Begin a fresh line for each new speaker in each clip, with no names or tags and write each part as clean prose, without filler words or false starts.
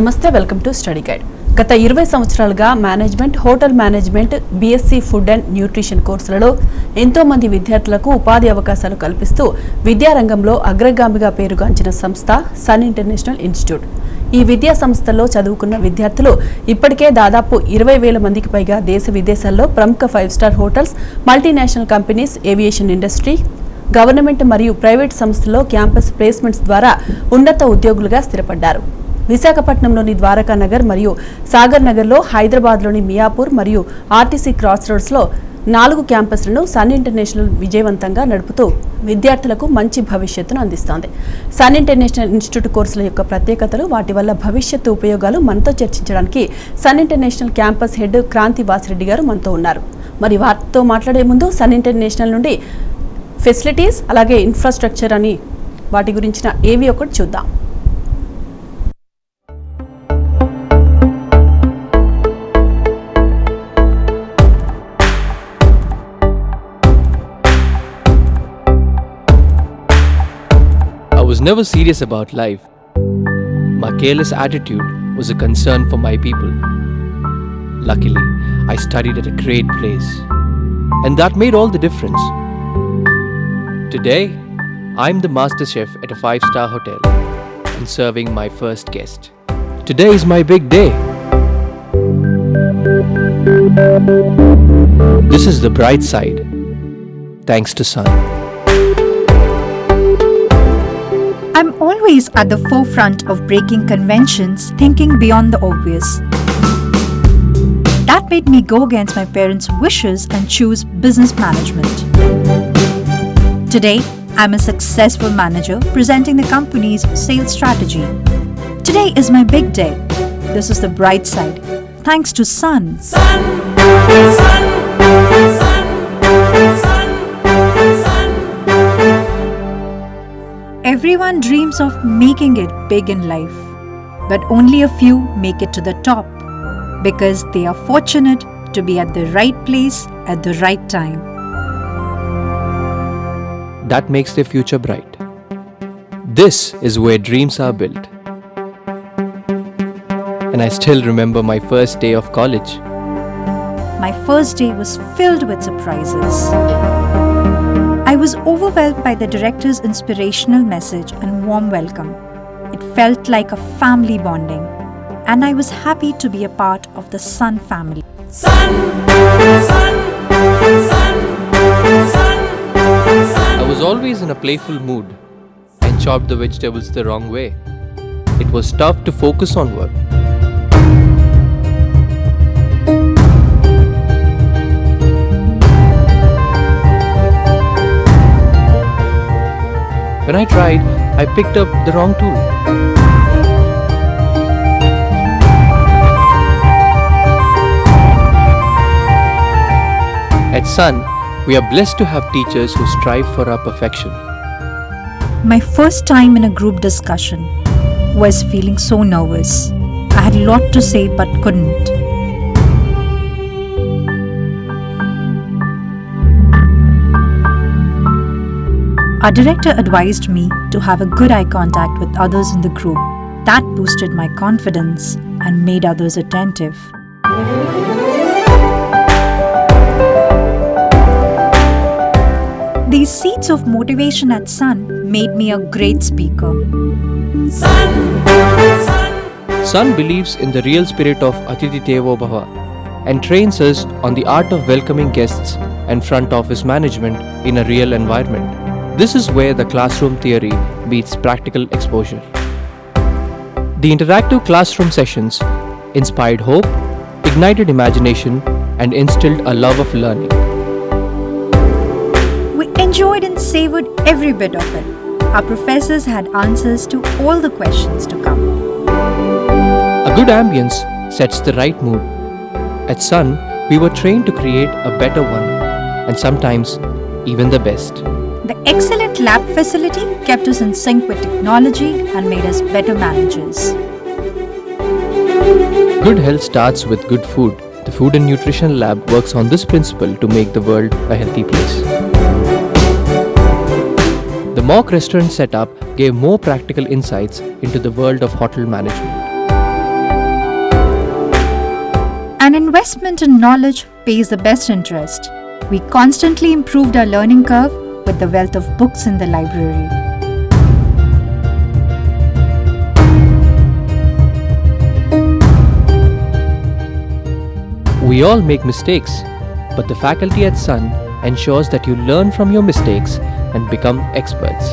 నమస్తే, welcome to study guide. గత 20 సంవత్సరాలుగా management, hotel management, BSc food and nutrition కోర్సులలో ఎంతో మంది విద్యార్థులకు ఉపాధి అవకాశాలు కల్పిస్తూ విద్యారంగంలో అగ్రగామిగా పేరుగాంచిన సంస్థ సన్ ఇంటర్నేషనల్ ఇన్స్టిట్యూట్. ఈ విద్యా సంస్థల్లో చదువుకున్న విద్యార్థులు ఇప్పటికే దాదాపు 20,000 మందికి పైగా దేశ విదేశాల్లో ప్రముఖ 5 star hotels, multinational companies, aviation industry, government మరియు ప్రైవేట్ సంస్థల్లో క్యాంపస్ ప్లేస్మెంట్స్ ద్వారా ఉన్నత ఉద్యోగులుగా స్థిరపడ్డారు. విశాఖపట్నంలోని ద్వారకా నగర్ మరియు సాగర్ నగర్లో, హైదరాబాద్లోని మియాపూర్ మరియు ఆర్టీసీ క్రాస్ రోడ్స్లో 4 క్యాంపస్లను సన్ ఇంటర్నేషనల్ విజయవంతంగా నడుపుతూ విద్యార్థులకు మంచి భవిష్యత్తును అందిస్తోంది. సన్ ఇంటర్నేషనల్ ఇన్స్టిట్యూట్ కోర్సుల యొక్క ప్రత్యేకతలు, వాటి వల్ల భవిష్యత్తు ఉపయోగాలు మనతో చర్చించడానికి sun international campus head Kranthi Vasireddi garu మనతో ఉన్నారు. మరి వారితో మాట్లాడే ముందు సన్ ఇంటర్నేషనల్ నుండి ఫెసిలిటీస్ అలాగే ఇన్ఫ్రాస్ట్రక్చర్ అని వాటి గురించిన ఏవి ఒకటి చూద్దాం.
I was never serious about life. My careless attitude was a concern for my people. Luckily, I studied at a great place, and that made all the difference. Today, I'm the master chef at a 5-star hotel and serving my first guest. Today is my big day. This is the bright side, thanks to Sun.
I'm always at the forefront of breaking conventions, thinking beyond the obvious. That made me go against my parents' wishes and choose business management. Today, I'm a successful manager presenting the company's sales strategy. Today is my big day. This is the bright side, thanks to Sun.
Sun, sun, sun, sun, sun.
Everyone dreams of making it big in life, but only a few make it to the top because they are fortunate to be at the right place at the right time.
That makes their future bright. This is where dreams are built. And I still remember my first day of college.
My first day was filled with surprises. I was overwhelmed by the director's inspirational message and warm welcome. It felt like a family bonding, and I was happy to be a part of the Sun family.
Sun, sun, sun, sun, sun.
I was always in a playful mood and chopped the vegetables the wrong way. It was tough to focus on work. When I tried, I picked up the wrong tool. At Sun, we are blessed to have teachers who strive for our perfection.
My first time in a group discussion was feeling so nervous. I had a lot to say but couldn't. Our director advised me to have a good eye contact with others in the group. That boosted my confidence and made others attentive. These seeds of motivation at Sun made me a great speaker.
Sun, sun.
Sun believes in the real spirit of Atithi Devo Bhava and trains us on the art of welcoming guests and front office management in a real environment. This is where the classroom theory meets practical exposure. The interactive classroom sessions inspired hope, ignited imagination, and instilled a love of learning.
We enjoyed and savored every bit of it. Our professors had answers to all the questions to come.
A good ambience sets the right mood. At Sun, we were trained to create a better one, and sometimes even the best.
The excellent lab facility kept us in sync with technology and made us better managers.
Good health starts with good food. The Food and Nutrition Lab works on this principle to make the world a healthy place. The mock restaurant setup gave more practical insights into the world of hotel management.
An investment in knowledge pays the best interest. We constantly improved our learning curve with the wealth of books in the library.
We all make mistakes, but the faculty at Sun ensures that you learn from your mistakes and become experts.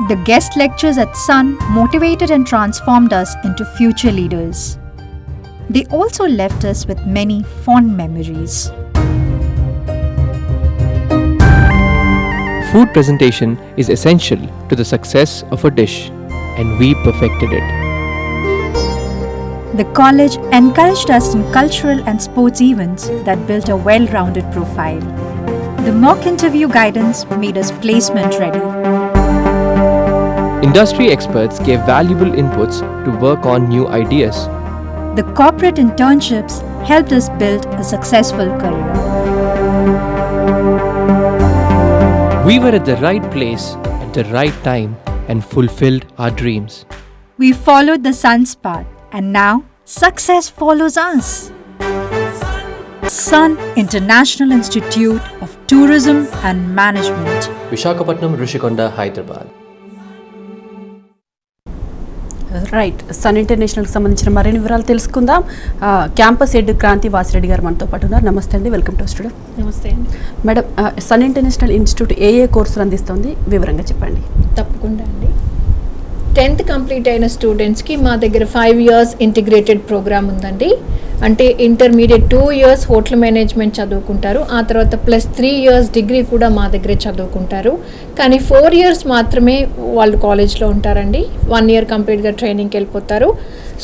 The guest lectures at Sun motivated and transformed us into future leaders. They also left us with many fond memories.
Food presentation is essential to the success of a dish, and we perfected it.
The college encouraged us in cultural and sports events that built a well-rounded profile. The mock interview guidance made us placement ready.
Industry experts gave valuable inputs to work on new ideas.
The corporate internships helped us build a successful career.
We were at the right place at the right time and fulfilled our dreams.
We followed the sun's path, and now success follows us. Sun International Institute of Tourism and Management.
Visakhapatnam, Rishikonda, Hyderabad.
Right. Sun ఇంటర్నేషనల్కి సంబంధించిన మరిన్ని వివరాలు తెలుసుకుందాం. Campus head Kranthi Vasireddi garu మనతో పాటు ఉన్నారు. నమస్తే అండి, వెల్కమ్ టు స్టూడియో.
నమస్తే అండి.
మేడం, సన్ ఇంటర్నేషనల్ ఇన్స్టిట్యూట్ ఏ కోర్సులు అందిస్తుంది, వివరంగా చెప్పండి.
తప్పకుండా అండి. 10th కంప్లీట్ అయిన స్టూడెంట్స్కి మా దగ్గర 5 years ఇంటిగ్రేటెడ్ ప్రోగ్రామ్ ఉందండి. అంటే ఇంటర్మీడియట్ 2 years హోటల్ మేనేజ్మెంట్ చదువుకుంటారు, ఆ తర్వాత +3 years డిగ్రీ కూడా మా దగ్గరే చదువుకుంటారు. కానీ 4 years మాత్రమే వాళ్ళు కాలేజ్లో ఉంటారండి. 1 year కంప్లీట్గా ట్రైనింగ్కి వెళ్ళిపోతారు.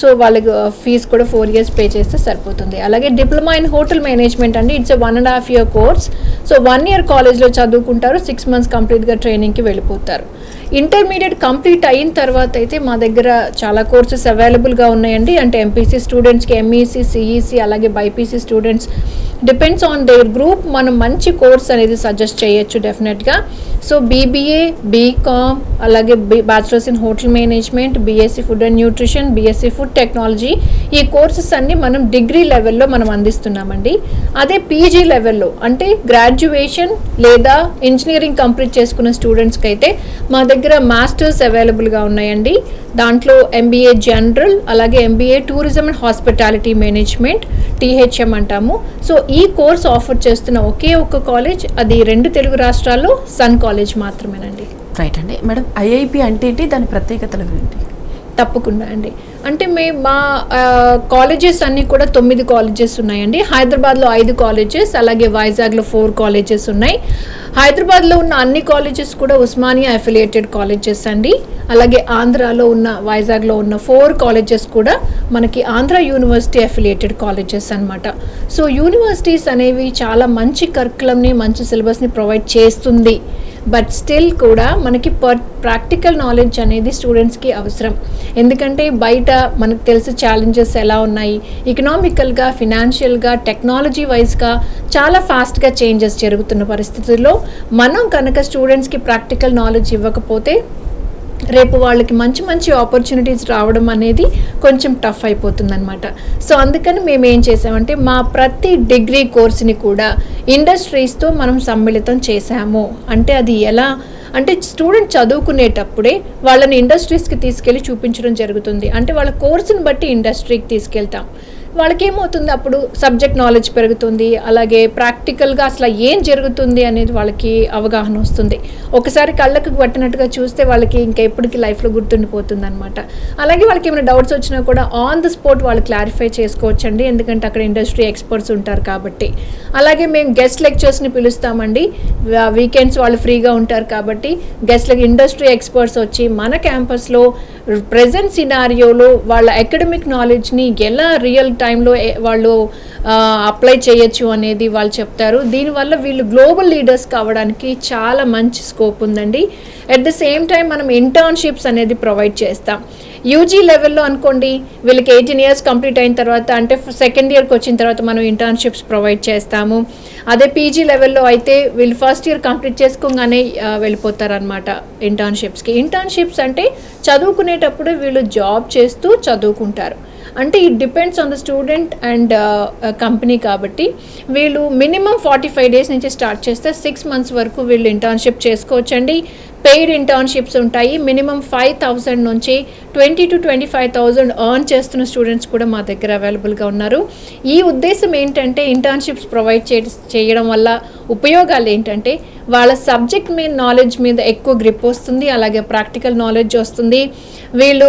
సో వాళ్ళకి ఫీజు కూడా 4 years పే చేస్తే సరిపోతుంది. అలాగే డిప్లొమా ఇన్ హోటల్ మేనేజ్మెంట్ అండి, it's 1.5 year course. So 1 year కాలేజ్లో చదువుకుంటారు, 6 months కంప్లీట్గా ట్రైనింగ్కి వెళ్ళిపోతారు. ఇంటర్మీడియట్ కంప్లీట్ అయిన తర్వాత అయితే మా దగ్గర చాలా కోర్సెస్ అవైలబుల్గా ఉన్నాయండి. అంటే ఎంపీసీ స్టూడెంట్స్కి ఎంఈసీ, సిఈసీ, అలాగే BiPC students depends on their group మనం మంచి కోర్స్ అనేది సజెస్ట్ చేయొచ్చు డెఫినెట్గా. సో బీబీఏ, బీకామ్, అలాగే bachelors in hotel management, BSc food and nutrition, BSc food technology, ఈ కోర్సెస్ అన్నీ మనం డిగ్రీ లెవెల్లో మనం అందిస్తున్నామండి. అదే పీజీ లెవెల్లో అంటే గ్రాడ్యుయేషన్ లేదా ఇంజనీరింగ్ కంప్లీట్ చేసుకున్న స్టూడెంట్స్కి అయితే మా దగ్గర మాస్టర్స్ అవైలబుల్గా ఉన్నాయండి. దాంట్లో ఎంబీఏ జనరల్, అలాగే MBA tourism and hospitality management, THM అంటాము. సో ఈ కోర్స్ ఆఫర్ చేస్తున్న ఒకే ఒక్క కాలేజ్, అది 2 తెలుగు రాష్ట్రాల్లో సన్ కాలేజ్ మాత్రమేనండి.
రైట్ అండి. మేడం, ఐఐపి అంటే ఏంటి, దాని ప్రత్యేకతలు ఏంటి?
తప్పకుండా అండి. అంటే మా కాలేజెస్ అన్నీ కూడా 9 కాలేజెస్ ఉన్నాయండి. హైదరాబాద్లో 5 కాలేజెస్, అలాగే వైజాగ్లో 4 కాలేజెస్ ఉన్నాయి. హైదరాబాద్లో ఉన్న అన్ని కాలేజెస్ కూడా ఉస్మానియా అఫిలియేటెడ్ కాలేజెస్ అండి. అలాగే ఆంధ్రాలో ఉన్న, వైజాగ్లో ఉన్న 4 కాలేజెస్ కూడా మనకి ఆంధ్ర యూనివర్సిటీ అఫిలియేటెడ్ కాలేజెస్ అనమాట. సో యూనివర్సిటీస్ అనేవి చాలా మంచి కరికులంని, మంచి సిలబస్ని ప్రొవైడ్ చేస్తుంది. బట్ స్టిల్ కూడా మనకి ప్రాక్టికల్ నాలెడ్జ్ అనేది స్టూడెంట్స్కి అవసరం. ఎందుకంటే బయట మనకు తెలిసే ఛాలెంజెస్ ఎలా ఉన్నాయి, ఎకనామికల్గా, ఫినాన్షియల్గా, టెక్నాలజీ వైజ్గా చాలా ఫాస్ట్గా చేంజెస్ జరుగుతున్న పరిస్థితుల్లో మనం కనుక స్టూడెంట్స్కి ప్రాక్టికల్ నాలెడ్జ్ ఇవ్వకపోతే రేపు వాళ్ళకి మంచి మంచి ఆపర్చునిటీస్ రావడం అనేది కొంచెం టఫ్ అయిపోతుందన్నమాట. సో అందుకని మేము ఏం చేసామంటే మా ప్రతి డిగ్రీ కోర్స్ని కూడా ఇండస్ట్రీస్తో మనం సమ్మిళితం చేసాము. అంటే అది ఎలా అంటే స్టూడెంట్ చదువుకునేటప్పుడే వాళ్ళని ఇండస్ట్రీస్కి తీసుకెళ్ళి చూపించడం జరుగుతుంది. అంటే వాళ్ళ కోర్సుని బట్టి ఇండస్ట్రీకి తీసుకెళ్తాం. వాళ్ళకి ఏమవుతుంది, అప్పుడు సబ్జెక్ట్ నాలెడ్జ్ పెరుగుతుంది, అలాగే ప్రాక్టికల్గా అసలు ఏం జరుగుతుంది అనేది వాళ్ళకి అవగాహన వస్తుంది. ఒకసారి కళ్ళకు పట్టినట్టుగా చూస్తే వాళ్ళకి ఇంకా ఎప్పటికీ లైఫ్లో గుర్తుండిపోతుంది అనమాట. అలాగే వాళ్ళకి ఏమైనా డౌట్స్ వచ్చినా కూడా ఆన్ ద స్పాట్ వాళ్ళు క్లారిఫై చేసుకోవచ్చండి, ఎందుకంటే అక్కడ ఇండస్ట్రీ ఎక్స్పర్ట్స్ ఉంటారు కాబట్టి. అలాగే మేము గెస్ట్ లెక్చర్స్ని పిలుస్తామండి. వీకెండ్స్ వాళ్ళు ఫ్రీగా ఉంటారు కాబట్టి గెస్ట్లకి ఇండస్ట్రీ ఎక్స్పర్ట్స్ వచ్చి మన క్యాంపస్లో ప్రెజెంట్ సినారియోలో వాళ్ళ అకాడమిక్ నాలెడ్జ్ని ఎలా రియల్ టైంలో వాళ్ళు అప్లై చేయొచ్చు అనేది వాళ్ళు చెప్తారు. దీనివల్ల వీళ్ళు గ్లోబల్ లీడర్స్ కావడానికి చాలా మంచి స్కోప్ ఉందండి. అట్ ద సేమ్ టైం మనం ఇంటర్న్షిప్స్ అనేది ప్రొవైడ్ చేస్తాం. యూజీ లెవెల్లో అనుకోండి, వీళ్ళకి 18 years కంప్లీట్ అయిన తర్వాత అంటే సెకండ్ ఇయర్కి వచ్చిన తర్వాత మనం ఇంటర్న్షిప్స్ ప్రొవైడ్ చేస్తాము. అదే పీజీ లెవెల్లో అయితే వీళ్ళు ఫస్ట్ ఇయర్ కంప్లీట్ చేసుకోగానే వెళ్ళిపోతారనమాట ఇంటర్న్షిప్స్కి. ఇంటర్న్షిప్స్ అంటే చదువుకునేటప్పుడు వీళ్ళు జాబ్ చేస్తూ చదువుకుంటారు. అంటే it depends on the student and company. కాబట్టి వీళ్ళు మినిమం 45 days నుంచి స్టార్ట్ చేస్తే 6 months వరకు వీళ్ళు ఇంటర్న్షిప్ చేసుకోవచ్చండి. పెయిడ్ ఇంటర్న్షిప్స్ ఉంటాయి. మినిమం 5,000 నుంచి 20,000 to 25,000 ఎర్న్ చేస్తున్న స్టూడెంట్స్ కూడా మా దగ్గర అవైలబుల్గా ఉన్నారు. ఈ ఉద్దేశం ఏంటంటే ఇంటర్న్షిప్స్ ప్రొవైడ్ చేయడం వల్ల ఉపయోగాలు ఏంటంటే వాళ్ళ సబ్జెక్ట్ మీద నాలెడ్జ్ మీద ఎక్కువ గ్రిప్ వస్తుంది, అలాగే ప్రాక్టికల్ నాలెడ్జ్ వస్తుంది. వీళ్ళు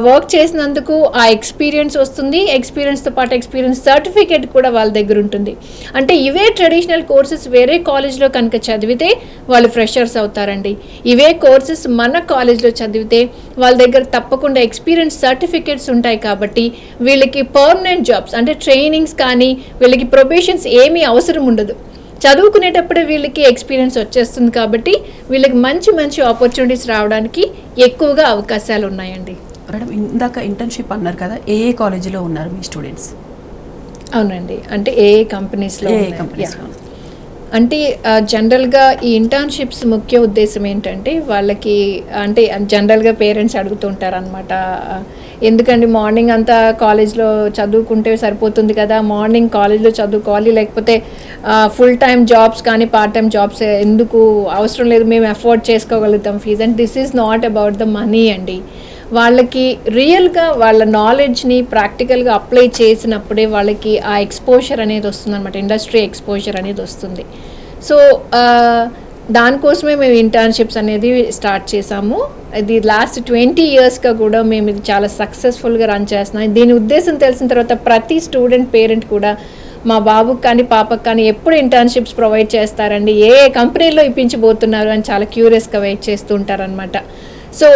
వర్క్ చేసినందుకు ఆ ఎక్స్పీరియన్స్ వస్తుంది. ఎక్స్పీరియన్స్తో పాటు ఎక్స్పీరియన్స్ సర్టిఫికేట్ కూడా వాళ్ళ దగ్గర ఉంటుంది. అంటే ఇవే ట్రెడిషనల్ కోర్సెస్ వేరే కాలేజ్లో కనుక చదివితే వాళ్ళు ఫ్రెషర్స్ అవుతారండి. ఇవే కోర్సెస్ మన కాలేజ్లో చదివితే వాళ్ళ దగ్గర తప్పకుండా ఎక్స్పీరియన్స్ సర్టిఫికేట్స్ ఉంటాయి. కాబట్టి వీళ్ళకి పర్మనెంట్ జాబ్స్ అంటే ట్రైనింగ్స్ కానీ వీళ్ళకి ప్రొబేషన్స్ ఏమీ అవసరం ఉండదు. చదువుకునేటప్పుడే వీళ్ళకి ఎక్స్పీరియన్స్ వచ్చేస్తుంది. కాబట్టి వీళ్ళకి మంచి మంచి ఆపర్చునిటీస్ రావడానికి ఎక్కువగా అవకాశాలు ఉన్నాయండి.
మేడం, ఇందాక ఇంటర్న్షిప్ అన్నారు కదా, ఏ కాలేజీలో ఉన్నారు మీ స్టూడెంట్స్?
అవునండి, అంటే ఏ కంపెనీస్లో
కంపెనీస్లో?
అంటే జనరల్గా ఈ ఇంటర్న్షిప్స్ ముఖ్య ఉద్దేశం ఏంటంటే వాళ్ళకి అంటే జనరల్గా పేరెంట్స్ అడుగుతుంటారు అనమాట, ఎందుకండి మార్నింగ్ అంతా కాలేజ్లో చదువుకుంటే సరిపోతుంది కదా, మార్నింగ్ కాలేజ్లో చదువుకోవాలి, లేకపోతే ఫుల్ టైమ్ జాబ్స్ కానీ పార్ట్ టైం జాబ్స్ ఎందుకు అవసరం లేదు, మేము అఫోర్డ్ చేసుకోగలుగుతాం fees. And this is not about the money అండి. వాళ్ళకి రియల్గా వాళ్ళ నాలెడ్జ్ని ప్రాక్టికల్గా అప్లై చేసినప్పుడే వాళ్ళకి ఆ ఎక్స్పోజర్ అనేది వస్తుంది అనమాట, ఇండస్ట్రీ ఎక్స్పోజర్ అనేది వస్తుంది. సో దానికోసమే మేము ఇంటర్న్షిప్స్ అనేది స్టార్ట్ చేసాము. ఇది లాస్ట్ 20 yearsగా కూడా మేము ఇది చాలా సక్సెస్ఫుల్గా రన్ చేస్తున్నాం. దీని ఉద్దేశం తెలిసిన తర్వాత ప్రతి స్టూడెంట్ పేరెంట్ కూడా మా బాబుకి కానీ పాపకు కానీ ఎప్పుడు ఇంటర్న్షిప్స్ ప్రొవైడ్ చేస్తారండి, ఏ కంపెనీలో ఇప్పించబోతున్నారు అని చాలా క్యూరియస్గా వెయిట్ చేస్తూ ఉంటారనమాట. సో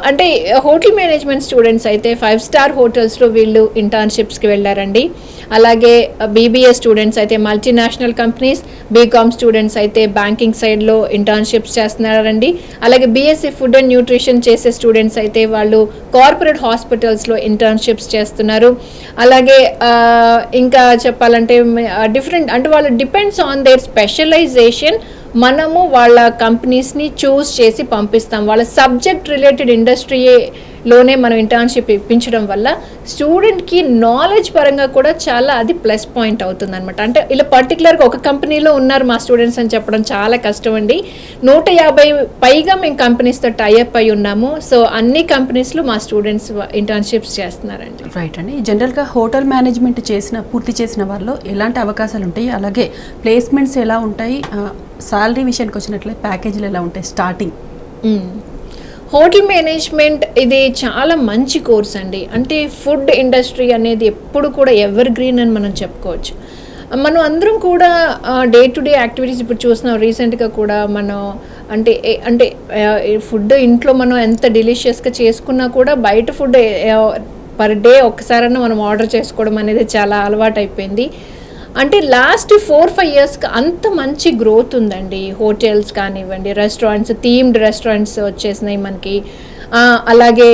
అంటే హోటల్ మేనేజ్మెంట్ స్టూడెంట్స్ అయితే 5-star హోటల్స్లో వీళ్ళు ఇంటర్న్షిప్స్కి వెళ్ళారండి. అలాగే బీబీఏ స్టూడెంట్స్ అయితే మల్టీనేషనల్ కంపెనీస్, బీకామ్ స్టూడెంట్స్ అయితే బ్యాంకింగ్ సైడ్లో ఇంటర్న్షిప్స్ చేస్తున్నారండి. అలాగే బీఎస్సీ ఫుడ్ అండ్ న్యూట్రిషన్ చేసే స్టూడెంట్స్ అయితే వాళ్ళు కార్పొరేట్ హాస్పిటల్స్లో ఇంటర్న్షిప్స్ చేస్తున్నారు. అలాగే ఇంకా చెప్పాలంటే డిఫరెంట్ అంటే వాళ్ళు డిపెండ్స్ ఆన్ దేర్ స్పెషలైజేషన్. మనము వాళ్ళ కంపెనీస్ని చూస్ చేసి పంపిస్తాం. వాళ్ళ సబ్జెక్ట్ రిలేటెడ్ ఇండస్ట్రీలోనే మనం ఇంటర్న్షిప్ ఇప్పించడం వల్ల స్టూడెంట్కి నాలెడ్జ్ పరంగా కూడా చాలా అది ప్లస్ పాయింట్ అవుతుంది అనమాట. అంటే ఇలా పర్టికులర్గా ఒక కంపెనీలో ఉన్నారు మా స్టూడెంట్స్ అని చెప్పడం చాలా కష్టం అండి. 150 పైగా మేము కంపెనీస్తో టైఅప్ అయి ఉన్నాము. సో అన్ని కంపెనీస్లో మా స్టూడెంట్స్ ఇంటర్న్షిప్స్ చేస్తున్నారండి.
రైట్ అండి. జనరల్గా హోటల్ మేనేజ్మెంట్ పూర్తి చేసిన వాళ్ళు ఎలాంటి అవకాశాలు ఉంటాయి, అలాగే ప్లేస్మెంట్స్ ఎలా ఉంటాయి, సాలరీ విషయానికి వచ్చినట్లయితే ప్యాకేజీలు ఎలా ఉంటాయి స్టార్టింగ్?
హోటల్ మేనేజ్మెంట్ ఇది చాలా మంచి కోర్స్ అండి. అంటే ఫుడ్ ఇండస్ట్రీ అనేది ఎప్పుడు కూడా ఎవర్ గ్రీన్ అని మనం చెప్పుకోవచ్చు. మనం అందరం కూడా డే టు డే యాక్టివిటీస్ ఇప్పుడు చూస్తున్నాం. రీసెంట్గా కూడా మనం అంటే ఫుడ్ ఇంట్లో మనం ఎంత డెలిషియస్గా చేసుకున్నా కూడా బయట ఫుడ్ పర్ డే ఒక్కసారైనా మనం ఆర్డర్ చేసుకోవడం అనేది చాలా అలవాటు అయిపోయింది. అంటే లాస్ట్ 4-5 yearsకి అంత మంచి గ్రోత్ ఉందండి. హోటల్స్ కానివ్వండి, రెస్టారెంట్స్, థీమ్డ్ రెస్టారెంట్స్ వచ్చేసినాయి మనకి. అలాగే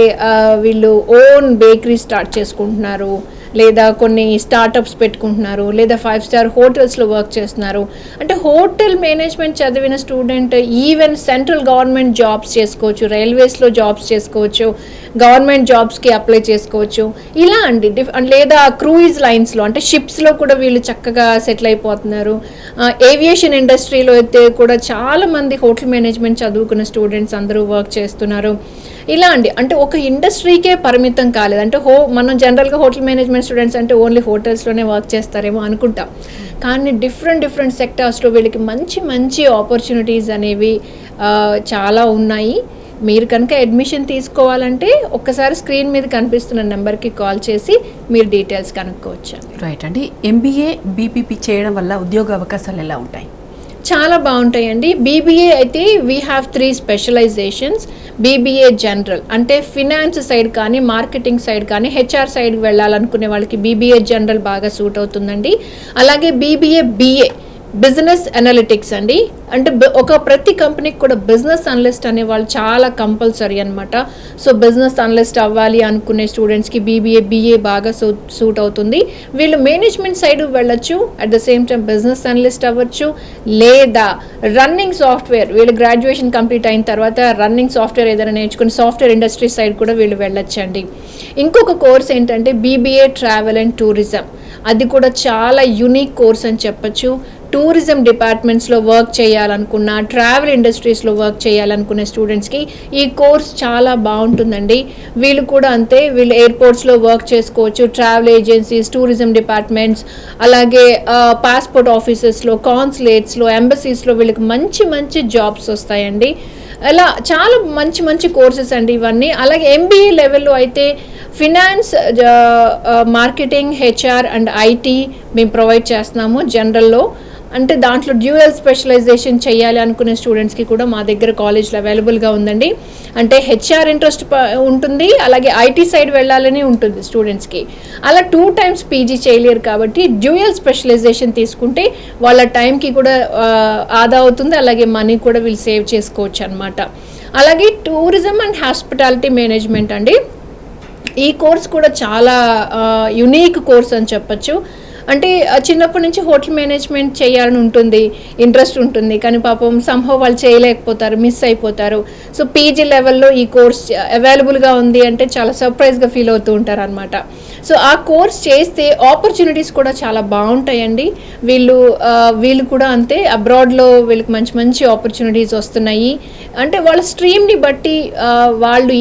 వీళ్ళు ఓన్ బేకరీ స్టార్ట్ చేసుకుంటున్నారు, లేదా కొన్ని స్టార్టప్స్ పెట్టుకుంటున్నారు, లేదా 5-star హోటల్స్లో వర్క్ చేస్తున్నారు. అంటే హోటల్ మేనేజ్మెంట్ చదివిన student even central government jobs చేసుకోవచ్చు, రైల్వేస్లో జాబ్స్ చేసుకోవచ్చు, గవర్నమెంట్ జాబ్స్కి అప్లై చేసుకోవచ్చు. ఇలా అండి లేదా క్రూయిజ్ లైన్స్లో అంటే షిప్స్లో కూడా వీళ్ళు చక్కగా సెటిల్ అయిపోతున్నారు. ఏవియేషన్ ఇండస్ట్రీలో అయితే కూడా చాలామంది హోటల్ మేనేజ్మెంట్ చదువుకున్న స్టూడెంట్స్ అందరూ వర్క్ చేస్తున్నారు. ఇలా అండి అంటే ఒక ఇండస్ట్రీకే పరిమితం కాలేదు. అంటే మనం జనరల్గా హోటల్ మేనేజ్మెంట్ స్టూడెంట్స్ అంటే ఓన్లీ హోటల్స్లోనే వర్క్ చేస్తారేమో అనుకుంటాం. కానీ డిఫరెంట్ సెక్టార్స్లో వీళ్ళకి మంచి మంచి ఆపర్చునిటీస్ అనేవి చాలా ఉన్నాయి. మీరు కనుక అడ్మిషన్ తీసుకోవాలంటే ఒక్కసారి స్క్రీన్ మీద కనిపిస్తున్న నెంబర్కి కాల్ చేసి మీరు డీటెయిల్స్ కనుక్కోవచ్చు.
రైట్ అండి. ఎంబీఏ బీపీపీ చేయడం వల్ల ఉద్యోగ అవకాశాలు ఎలా ఉంటాయి?
చాలా బాగుంటాయండి. బీబీఏ అయితే we have 3 specializations. BBA general అంటే ఫినాన్స్ సైడ్ కానీ, మార్కెటింగ్ సైడ్ కానీ, హెచ్ఆర్ సైడ్కి వెళ్ళాలనుకునే వాళ్ళకి బీబీఏ జనరల్ బాగా సూట్ అవుతుందండి. అలాగే బీబీఏ బిజినెస్ అనలిటిక్స్ అండి. అంటే ఒక ప్రతి కంపెనీకి కూడా బిజినెస్ అనలిస్ట్ అనే వాళ్ళు చాలా కంపల్సరీ అనమాట. సో బిజినెస్ అనలిస్ట్ అవ్వాలి అనుకునే స్టూడెంట్స్కి BA బాగా సూట్ అవుతుంది. వీళ్ళు మేనేజ్మెంట్ సైడ్ వెళ్ళొచ్చు, at the same time business analyst అవ్వచ్చు, లేదా రన్నింగ్ సాఫ్ట్వేర్, వీళ్ళు గ్రాడ్యుయేషన్ కంప్లీట్ అయిన తర్వాత రన్నింగ్ సాఫ్ట్వేర్ ఏదైనా నేర్చుకుని సాఫ్ట్వేర్ ఇండస్ట్రీ సైడ్ కూడా వీళ్ళు వెళ్ళొచ్చండి. ఇంకొక కోర్స్ ఏంటంటే BBA ట్రావెల్ అండ్ టూరిజం. అది కూడా చాలా యునిక్ కోర్స్ అని చెప్పచ్చు. టూరిజం డిపార్ట్మెంట్స్లో వర్క్ చేయాలనుకున్న, ట్రావెల్ ఇండస్ట్రీస్లో వర్క్ చేయాలనుకునే స్టూడెంట్స్కి ఈ కోర్స్ చాలా బాగుంటుందండి. వీళ్ళు కూడా అంతే, వీళ్ళు ఎయిర్పోర్ట్స్లో వర్క్ చేసుకోవచ్చు, ట్రావెల్ ఏజెన్సీస్, టూరిజం డిపార్ట్మెంట్స్, అలాగే పాస్పోర్ట్ ఆఫీసెస్లో, కాన్సులేట్స్లో, ఎంబసీస్లో వీళ్ళకి మంచి మంచి జాబ్స్ వస్తాయండి. అలా చాలా మంచి మంచి కోర్సెస్ అండి ఇవన్నీ. అలాగే MBA లెవెల్లో అయితే finance, marketing, HR and IT మేము ప్రొవైడ్ చేస్తున్నాము జనరల్లో. అంటే దాంట్లో డ్యూయల్ స్పెషలైజేషన్ చేయాలి అనుకునే స్టూడెంట్స్కి కూడా మా దగ్గర కాలేజ్లో అవైలబుల్గా ఉందండి. అంటే HR ఇంట్రెస్ట్ ఉంటుంది, అలాగే IT సైడ్ వెళ్ళాలని ఉంటుంది స్టూడెంట్స్కి. అలా 2 times PG చేయలేరు కాబట్టి డ్యూయల్ స్పెషలైజేషన్ తీసుకుంటే వాళ్ళ టైంకి కూడా ఆదా అవుతుంది, అలాగే మనీ కూడా వీళ్ళు సేవ్ చేసుకోవచ్చు అనమాట. అలాగే టూరిజం అండ్ హాస్పిటాలిటీ మేనేజ్మెంట్ అండి. ఈ కోర్స్ కూడా చాలా యునీక్ కోర్స్ అని చెప్పచ్చు. అంటే చిన్నప్పటి నుంచి హోటల్ మేనేజ్మెంట్ చేయాలని ఉంటుంది, ఇంట్రెస్ట్ ఉంటుంది, కానీ పాపం సంహౌ వాళ్ళు చేయలేకపోతారు, మిస్ అయిపోతారు. సో PG లెవెల్లో ఈ కోర్స్ అవైలబుల్గా ఉంది అంటే చాలా సర్ప్రైజ్గా ఫీల్ అవుతూ ఉంటారు అనమాట. సో ఆ కోర్స్ చేస్తే ఆపర్చునిటీస్ కూడా చాలా బాగుంటాయండి. వీళ్ళు కూడా అంతే, అబ్రాడ్లో వీళ్ళకి మంచి మంచి ఆపర్చునిటీస్ వస్తున్నాయి. అంటే వాళ్ళ స్ట్రీమ్ని బట్టి వాళ్ళు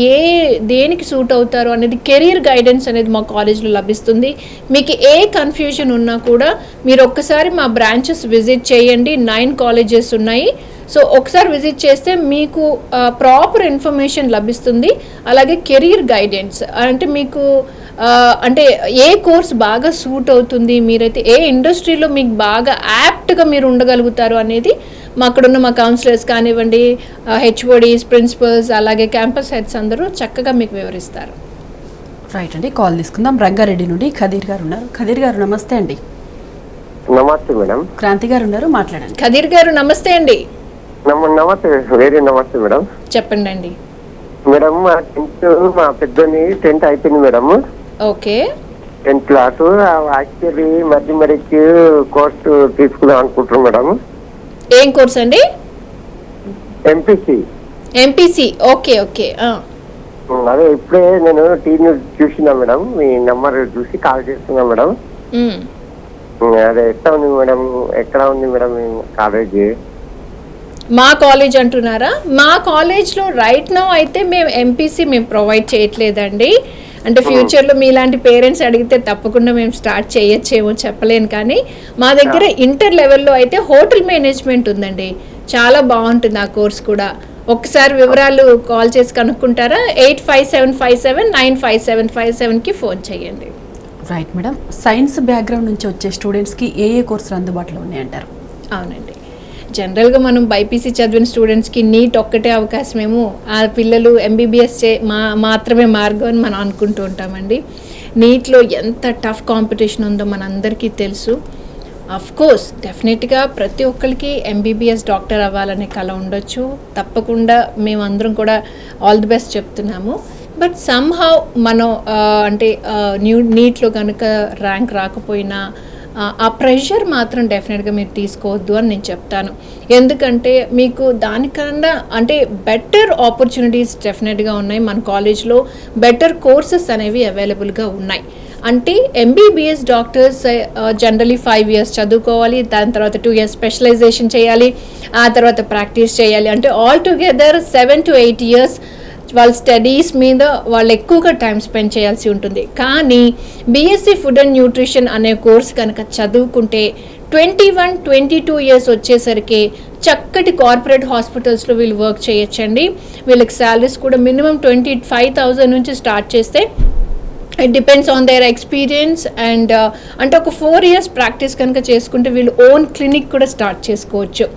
దేనికి సూట్ అవుతారు అనేది కెరీర్ గైడెన్స్ అనేది మా కాలేజ్లో లభిస్తుంది. మీకు ఏ కన్ఫ్యూజన్ ఉన్నా కూడా మీరు ఒక్కసారి మా బ్రాంచెస్ విజిట్ చేయండి. 9 colleges ఉన్నాయి. సో ఒకసారి విజిట్ చేస్తే మీకు ప్రాపర్ ఇన్ఫర్మేషన్ లభిస్తుంది. అలాగే కెరీర్ గైడెన్స్ అంటే మీకు అంటే ఏ కోర్స్ బాగా సూట్ అవుతుంది, మీరైతే ఏ ఇండస్ట్రీలో మీకు బాగా యాప్ట్గా మీరు ఉండగలుగుతారు అనేది అక్కడున్న మా కౌన్సిలర్స్ కానివ్వండి, HODs, ప్రిన్సిపల్స్, అలాగే క్యాంపస్ హెడ్స్ అందరూ చక్కగా మీకు వివరిస్తారు.
రైట్ అండి, కాల్ తీసుకుందాం. రంగారెడ్డి నుండి ఖదీర్ గారు ఉన్నారు. ఖదీర్ గారు నమస్తే అండి.
నమస్తే మేడం.
క్రాంతి గారు ఉన్నారు, మాట్లాడండి.
ఖదీర్ గారు నమస్తే అండి.
నమస్తే, వెరీ నమస్తే మేడం.
చెప్పండి అండి.
మేడం మా పెద్దని 10th అయిపోయింది మేడం.
ఓకే.
10th క్లాస్ యాక్చువల్లీ మధ్యమరికి కోర్స్ తీసుకుందాం అనుకుంటున్నాం మేడం.
ఏం కోర్స్ అండి?
MPC.
Okay okay.
అదే ఇప్పుడే నేను టీవీ చూసినా మేడం, మీ నెంబర్ చూసి కాల్ చేస్తున్నా మేడం. అదే ఎట్లా ఉంది మేడం, ఎక్కడ ఉంది మేడం కాలేజ్?
మా కాలేజ్ అంటున్నారా? మా కాలేజ్లో రైట్ నౌ అయితే మేము MPC ప్రొవైడ్ చేయట్లేదండి. అంటే ఫ్యూచర్లో మీలాంటి పేరెంట్స్ అడిగితే తప్పకుండా మేము స్టార్ట్ చేయొచ్చేమో చెప్పలేను, కానీ మా దగ్గర ఇంటర్ లెవెల్లో అయితే హోటల్ మేనేజ్మెంట్ ఉందండి. చాలా బాగుంటుంది ఆ కోర్స్ కూడా. ఒకసారి వివరాలు కాల్ చేసి కనుక్కుంటారా? 8575795757కి ఫోన్ చేయండి.
రైట్ మేడం, సైన్స్ బ్యాక్గ్రౌండ్ నుంచి వచ్చే స్టూడెంట్స్కి ఏ కోర్సులు అందుబాటులో ఉన్నాయంటారు?
అవునండి, జనరల్గా మనం బైపీసీ చదివిన స్టూడెంట్స్కి నీట్ ఒక్కటే అవకాశమేమో, ఆ పిల్లలు MBBS మాత్రమే మార్గం అని మనం అనుకుంటూ ఉంటామండి. నీట్లో ఎంత టఫ్ కాంపిటీషన్ ఉందో మనందరికీ తెలుసు. కోర్స్ డెఫినెట్గా ప్రతి ఒక్కరికి MBBS డాక్టర్ అవ్వాలనే కళ ఉండొచ్చు. తప్పకుండా మేమందరం కూడా ఆల్ ది బెస్ట్ చెప్తున్నాము. బట్ సమ్హౌ మనం అంటే నీట్లో కనుక ర్యాంక్ రాకపోయినా ఆ ప్రెషర్ మాత్రం డెఫినెట్గా మీరు తీసుకోవద్దు అని నేను చెప్తాను. ఎందుకంటే మీకు దానికన్నా అంటే బెటర్ ఆపర్చునిటీస్ డెఫినెట్గా ఉన్నాయి. మన కాలేజ్లో బెటర్ కోర్సెస్ అనేవి అవైలబుల్గా ఉన్నాయి. అంటే MBBS డాక్టర్స్ జనరలీ 5 years చదువుకోవాలి, దాని తర్వాత 2 years స్పెషలైజేషన్ చేయాలి, ఆ తర్వాత ప్రాక్టీస్ చేయాలి. అంటే ఆల్ టుగెదర్ 7 to 8 years వాళ్ళ స్టడీస్ మీద వాళ్ళు ఎక్కువగా టైం స్పెండ్ చేయాల్సి ఉంటుంది. కానీ BSc ఫుడ్ అండ్ న్యూట్రిషన్ అనే కోర్స్ కనుక చదువుకుంటే 21-22 years వచ్చేసరికి చక్కటి కార్పొరేట్ హాస్పిటల్స్లో వీళ్ళు వర్క్ చేయొచ్చండి. వీళ్ళకి శాలరీస్ కూడా మినిమం 25,000 నుంచి స్టార్ట్ చేస్తే it depends on their experience. And అంటే ఒక 4 years ప్రాక్టీస్ కనుక చేసుకుంటే వీళ్ళు ఓన్ క్లినిక్ కూడా స్టార్ట్ చేసుకోవచ్చు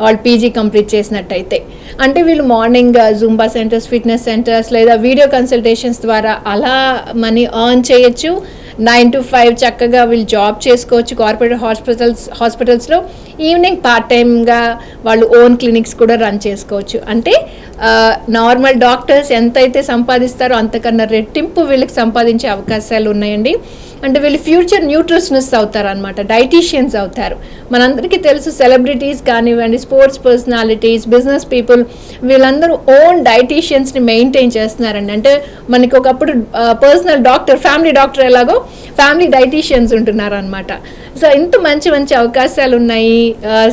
వాళ్ళు PG కంప్లీట్ చేసినట్టయితే. అంటే వీళ్ళు morning Zumba centres, fitness centres లేదా వీడియో కన్సల్టేషన్స్ ద్వారా అలా మనీ ఎర్న్ చేయొచ్చు. 9 to 5 చక్కగా వీళ్ళు జాబ్ చేసుకోవచ్చు కార్పొరేట్ హాస్పిటల్స్లో. ఈవినింగ్ పార్ట్ టైమ్గా వాళ్ళు ఓన్ క్లినిక్స్ కూడా రన్ చేసుకోవచ్చు. అంటే నార్మల్ డాక్టర్స్ ఎంతైతే సంపాదిస్తారో అంతకన్నా రెట్టింపు వీళ్ళకి సంపాదించే అవకాశాలు ఉన్నాయండి. అంటే వీళ్ళు ఫ్యూచర్ న్యూట్రిషనిస్ట్ అవుతారు అనమాట, డైటీషియన్స్ అవుతారు. మనందరికీ తెలుసు సెలబ్రిటీస్ కానివ్వండి, స్పోర్ట్స్ పర్సనాలిటీస్, బిజినెస్ పీపుల్ వీళ్ళందరూ ఓన్ డైటీషియన్స్ని మెయింటైన్ చేస్తున్నారండి. అంటే మనకి ఒకప్పుడు పర్సనల్ డాక్టర్, ఫ్యామిలీ డాక్టర్ ఎలాగో ఫ్యామిలీ డైటీషియన్స్ ఉంటున్నారు అనమాట. సో ఇంత మంచి మంచి అవకాశాలు ఉన్నాయి.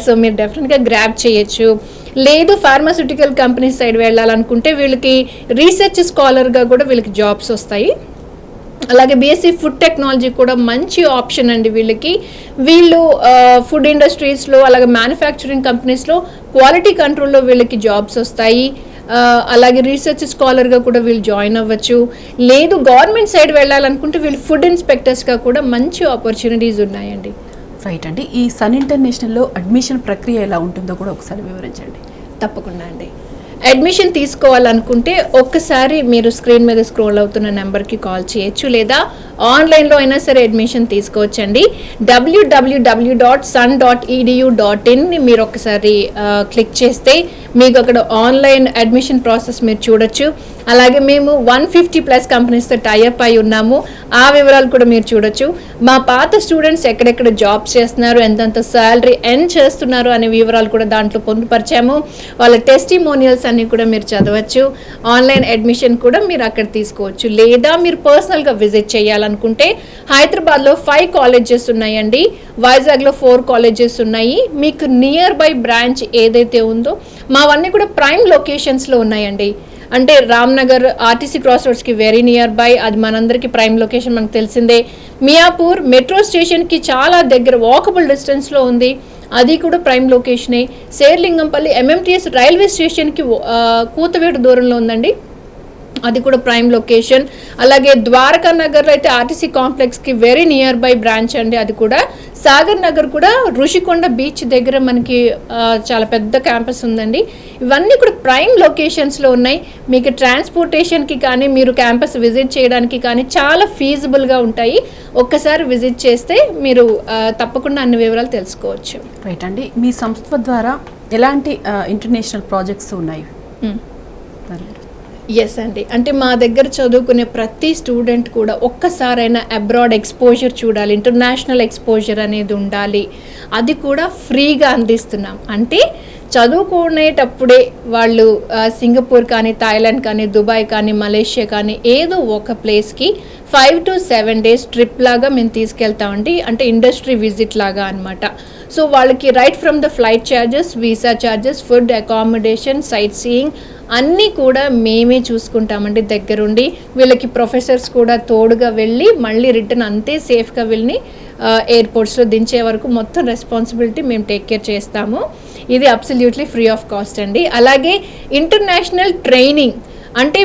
సో మీరు డెఫినెట్గా గ్రాబ్ చేయొచ్చు. లేదు ఫార్మాస్యూటికల్ కంపెనీస్ సైడ్ వెళ్ళాలనుకుంటే వీళ్ళకి రీసెర్చ్ స్కాలర్గా కూడా వీళ్ళకి జాబ్స్ వస్తాయి. అలాగే బీఎస్సీ ఫుడ్ టెక్నాలజీ కూడా మంచి ఆప్షన్ అండి వీళ్ళకి. వీళ్ళు ఫుడ్ ఇండస్ట్రీస్లో అలాగే మ్యానుఫ్యాక్చరింగ్ కంపెనీస్లో క్వాలిటీ కంట్రోల్లో వీళ్ళకి జాబ్స్ వస్తాయి. అలాగే రీసెర్చ్ స్కాలర్గా కూడా వీళ్ళు జాయిన్ అవ్వచ్చు. లేదు గవర్నమెంట్ సైడ్ వెళ్ళాలనుకుంటే వీళ్ళు ఫుడ్ ఇన్స్పెక్టర్స్గా కూడా మంచి ఆపర్చునిటీస్ ఉన్నాయండి.
రైట్ అండి. ఈ సన్ ఇంటర్నేషనల్లో అడ్మిషన్ ప్రక్రియ ఎలా ఉంటుందో కూడా ఒకసారి వివరించండి.
తప్పకుండా అండి. అడ్మిషన్ తీసుకోవాలనుకుంటే ఒక్కసారి మీరు స్క్రీన్ మీద స్క్రోల్ అవుతున్న నెంబర్కి కాల్ చేయొచ్చు, లేదా ఆన్లైన్లో అయినా సరే అడ్మిషన్ తీసుకోవచ్చండి. www.sun.edu.in మీరు ఒకసారి క్లిక్ చేస్తే మీకు అక్కడ ఆన్లైన్ అడ్మిషన్ ప్రాసెస్ మీరు చూడొచ్చు. అలాగే మేము 150+ కంపెనీస్తో టైఅప్ అయి ఉన్నాము, ఆ వివరాలు కూడా మీరు చూడొచ్చు. మా పాత స్టూడెంట్స్ ఎక్కడెక్కడ జాబ్స్ చేస్తున్నారు, ఎంతెంత శాలరీ ఎర్న్ చేస్తున్నారు అనే వివరాలు కూడా దాంట్లో పొందుపరిచాము. వాళ్ళ టెస్టిమోనియల్స్ అన్నీ కూడా మీరు చదవచ్చు. ఆన్లైన్ అడ్మిషన్ కూడా మీరు అక్కడ తీసుకోవచ్చు. లేదా మీరు పర్సనల్గా విజిట్ చేయాలనుకుంటే హైదరాబాద్లో 5 కాలేజెస్ ఉన్నాయండి, వైజాగ్లో 4 కాలేజెస్ ఉన్నాయి. మీకు నియర్ బై బ్రాంచ్ ఏదైతే ఉందో మావన్నీ కూడా ప్రైమ్ లొకేషన్స్లో ఉన్నాయండి. అంటే రామ్నగర్ ఆర్టీసీ క్రాస్ రోడ్స్కి వెరీ నియర్ బై, అది మనందరికీ ప్రైమ్ లొకేషన్ మనకు తెలిసిందే. మియాపూర్ మెట్రో స్టేషన్కి చాలా దగ్గర వాకబుల్ డిస్టెన్స్లో ఉంది, అది కూడా ప్రైమ్ లొకేషనే. శేర్లింగంపల్లి ఎంఎంటీఎస్ రైల్వే స్టేషన్కి కూతవేడు దూరంలో ఉందండి, అది కూడా ప్రైమ్ లొకేషన్. అలాగే ద్వారకా నగర్లో అయితే ఆర్టీసీ కాంప్లెక్స్కి వెరీ నియర్ బై బ్రాంచ్ అండి, అది కూడా. సాగర్ నగర్ కూడా ఋషికొండ బీచ్ దగ్గర మనకి చాలా పెద్ద క్యాంపస్ ఉందండి. ఇవన్నీ కూడా ప్రైమ్ లొకేషన్స్లో ఉన్నాయి. మీకు ట్రాన్స్పోర్టేషన్కి కానీ మీరు క్యాంపస్ విజిట్ చేయడానికి కానీ చాలా ఫీజిబుల్గా ఉంటాయి. ఒక్కసారి విజిట్ చేస్తే మీరు తప్పకుండా అన్ని వివరాలు తెలుసుకోవచ్చు.
రైట్ అండి. మీ సంస్థ ద్వారా ఎలాంటి ఇంటర్నేషనల్ ప్రాజెక్ట్స్ ఉన్నాయి?
ఎస్ అండి. అంటే మా దగ్గర చదువుకునే ప్రతి స్టూడెంట్ కూడా ఒక్కసారైనా అబ్రాడ్ ఎక్స్పోజర్ చూడాలి, ఇంటర్నేషనల్ ఎక్స్పోజర్ అనేది ఉండాలి. అది కూడా ఫ్రీగా అందిస్తున్నాం. అంటే చదువుకునేటప్పుడే వాళ్ళు సింగపూర్ కానీ, థాయిలాండ్ కానీ, దుబాయ్ కానీ, మలేషియా కానీ ఏదో ఒక ప్లేస్కి 5 to 7 days ట్రిప్ లాగా మేము తీసుకెళ్తామండి. అంటే ఇండస్ట్రీ విజిట్ లాగా అనమాట. సో వాళ్ళకి right from the flight charges, visa charges, food, accommodation, sight seeing అన్నీ కూడా మేమే చూసుకుంటామండి దగ్గరుండి. వీళ్ళకి ప్రొఫెసర్స్ కూడా తోడుగా వెళ్ళి మళ్ళీ రిటర్న్ అంతే సేఫ్గా వెళ్ళి ఎయిర్పోర్ట్స్లో దించే వరకు మొత్తం రెస్పాన్సిబిలిటీ మేము టేక్ కేర్ చేస్తాము. ఇది అబ్సల్యూట్లీ ఫ్రీ ఆఫ్ కాస్ట్ అండి. అలాగే ఇంటర్నేషనల్ ట్రైనింగ్ అంటే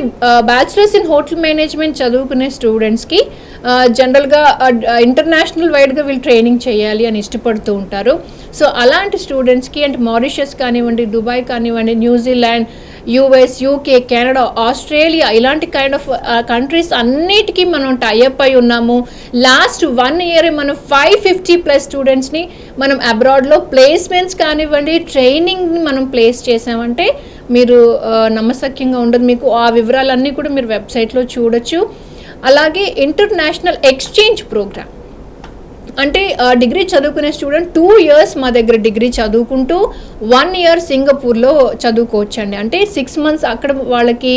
బ్యాచిలర్స్ ఇన్ హోటల్ మేనేజ్మెంట్ చదువుకునే స్టూడెంట్స్కి జనరల్గా ఇంటర్నేషనల్ వైడ్గా వీళ్ళు ట్రైనింగ్ చేయాలి అని ఇష్టపడుతూ ఉంటారు. సో అలాంటి స్టూడెంట్స్కి అంటే మారిషస్ కానివ్వండి, దుబాయ్ కానివ్వండి, New Zealand, US, UK, Canada, Australia ఇలాంటి కైండ్ ఆఫ్ కంట్రీస్ అన్నిటికీ మనం టైఅప్ అయి ఉన్నాము. లాస్ట్ 1 year మనం 550+ స్టూడెంట్స్ని మనం అబ్రాడ్లో ప్లేస్మెంట్స్ కానివ్వండి, ట్రైనింగ్ని మనం ప్లేస్ చేసామంటే మీరు నమ్మశక్యంగా ఉండదు. మీకు ఆ వివరాలన్నీ కూడా మీరు వెబ్సైట్లో చూడొచ్చు. అలాగే ఇంటర్నేషనల్ ఎక్స్చేంజ్ ప్రోగ్రామ్ అంటే డిగ్రీ చదువుకునే స్టూడెంట్ 2 years మా దగ్గర డిగ్రీ చదువుకుంటూ 1 year సింగపూర్లో చదువుకోవచ్చండి. అంటే 6 months అక్కడ వాళ్ళకి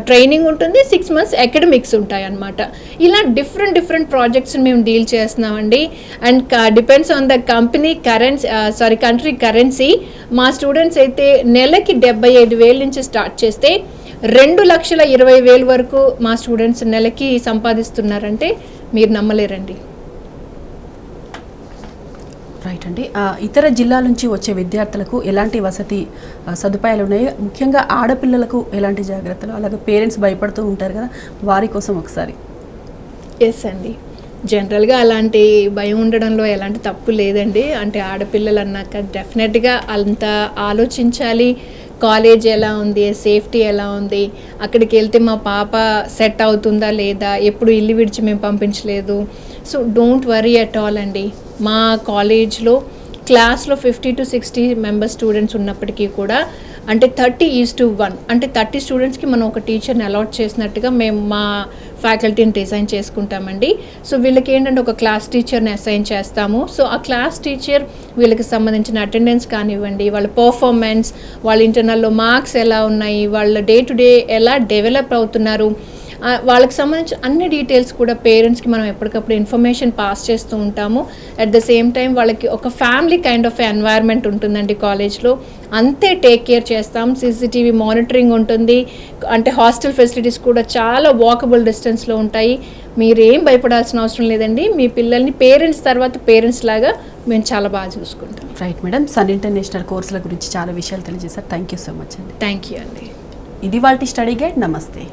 ట్రైనింగ్ ఉంటుంది, 6 months అకాడమిక్స్ ఉంటాయి అన్నమాట. ఇలా డిఫరెంట్ ప్రాజెక్ట్స్ని మేము డీల్ చేస్తున్నామండి. And depends on the country currency. మా స్టూడెంట్స్ అయితే నెలకి 75,000 నుంచి స్టార్ట్ చేస్తే 2,20,000 వరకు మా స్టూడెంట్స్ నెలకి సంపాదిస్తున్నారంటే మీరు నమ్మలేరండి.
రైట్ అండి. ఇతర జిల్లాల నుంచి వచ్చే విద్యార్థులకు ఎలాంటి వసతి సదుపాయాలు ఉన్నాయి, ముఖ్యంగా ఆడపిల్లలకు ఎలాంటి జాగ్రత్తలు, అలాగే పేరెంట్స్ భయపడుతూ ఉంటారు కదా, వారి కోసం ఒకసారి.
ఎస్ అండి, జనరల్గా అలాంటి భయం ఉండడంలో ఎలాంటి తప్పు లేదండి. అంటే ఆడపిల్లలు అన్నాక డెఫినెట్గా అంత ఆలోచించాలి, కాలేజ్ ఎలా ఉంది, సేఫ్టీ ఎలా ఉంది, అక్కడికి వెళ్తే మా పాప సెట్ అవుతుందా లేదా, ఎప్పుడు ఇల్లు విడిచి మేము పంపించలేదు. So don't worry at all అండి. మా కాలేజ్లో క్లాస్లో 50 to 60 మెంబర్స్ స్టూడెంట్స్ ఉన్నప్పటికీ కూడా అంటే 30:1 అంటే 30 స్టూడెంట్స్కి మనం ఒక టీచర్ని అలాట్ చేసినట్టుగా మేము మా ఫ్యాకల్టీని డిజైన్ చేసుకుంటామండి. సో వీళ్ళకి ఏంటంటే ఒక క్లాస్ టీచర్ని అసైన్ చేస్తాము. సో ఆ క్లాస్ టీచర్ వీళ్ళకి సంబంధించిన అటెండెన్స్ కానివ్వండి, వాళ్ళ పర్ఫార్మెన్స్, వాళ్ళ ఇంటర్నల్లో మార్క్స్ ఎలా ఉన్నాయి, వాళ్ళ డే టు డే ఎలా డెవలప్ అవుతున్నారు, వాళ్ళకి సంబంధించిన అన్ని డీటెయిల్స్ కూడా పేరెంట్స్కి మనం ఎప్పటికప్పుడు ఇన్ఫర్మేషన్ పాస్ చేస్తూ ఉంటాము. అట్ ద సేమ్ టైం వాళ్ళకి ఒక ఫ్యామిలీ కైండ్ ఆఫ్ ఎన్వైర్న్మెంట్ ఉంటుందండి కాలేజ్లో. అంతే టేక్ కేర్ చేస్తాం. సీసీటీవీ మానిటరింగ్ ఉంటుంది. అంటే హాస్టల్ ఫెసిలిటీస్ కూడా చాలా వాకబుల్ డిస్టెన్స్లో ఉంటాయి. మీరేం భయపడాల్సిన అవసరం లేదండి. మీ పిల్లల్ని పేరెంట్స్ తర్వాత పేరెంట్స్ లాగా మేము చాలా బాగా చూసుకుంటాం.
రైట్ మేడం, సన్ ఇంటర్నేషనల్ కోర్సుల గురించి చాలా విషయాలు తెలియజేశారు. థ్యాంక్ యూ సో మచ్ అండి.
థ్యాంక్ యూ అండి.
ఇది వాళ్ళ స్టడీ గైడ్. నమస్తే.